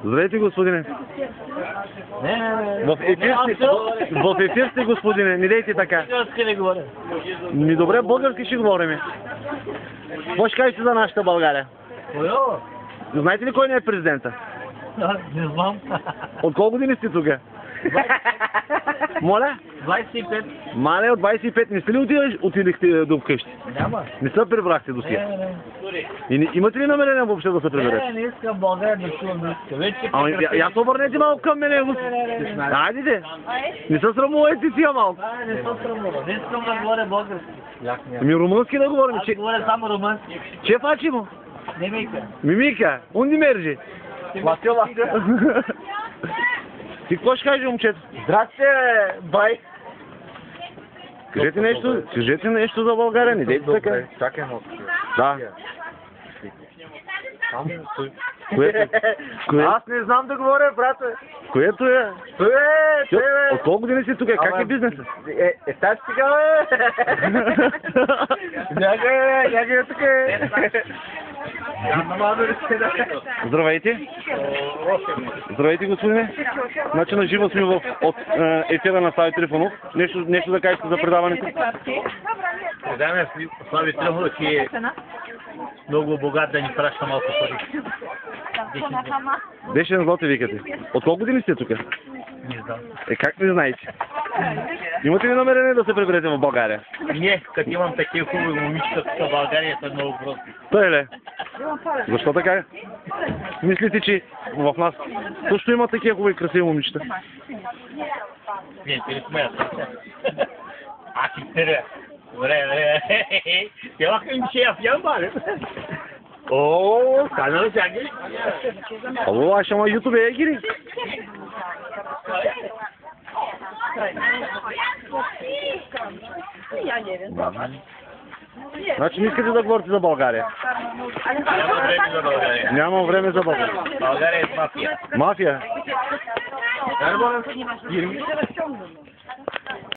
Здравейте, господине. Не. В ефир сте, господине, не дейте така. Ми добре, български ще говорим. Какво ще кажете за нашата България? Знаете ли кой не е президента? Не знам. От колко години сте тук? Моля? 25. Мале, от 25 не сте ли отидехте до вкъщи? Няма. Не се прибрахте до сега? Не. Имате ли намерение въобще да се приберете? Не искам България да чувам риска. Вече Я се обърнете малко към мене, не. Хайде, не се срамувайте си малко. Не се срамува. Не искам да говоря български. Ами румънски да говорим. Аз говоря само румънски. Ce facem? Nimica. Mimica, unde merge? Васила. Ти какво ще кажеш, момчето? Здрасте, бай. Кажете нещо за България, не дейте така. Чакай малко. Да. Аз не знам да говоря, брате. Което е? От колко години си тук? Как е бизнесът? Стаж сега, бе. Някъде тук е. Здравейте. Здравейте, господине. Значи на живо сме от ефира на Слави Трифонов. Нещо да кажете за предаването? Предаваме Слави Трифонов, че е много богат да ни праща малко пари. Дешен злоте викате. От колко години сте тук? Не знам. Как не знаете? Имате ли намерение да се приберете в България? Не, като имам такива хубави момичета в България, са много прости. Той ли? Защо така? Мислите, че в нас също има такива хубави красиви момичета? Не, ти не смеят. Аз си търя. Добре. Тела към ще я пьям, бали. О, канал всяки. Ало, аз ама ютубе гири. Значи не искате да говорите за България? Няма време за България. Нямам време за България. България е мафия. Мафия?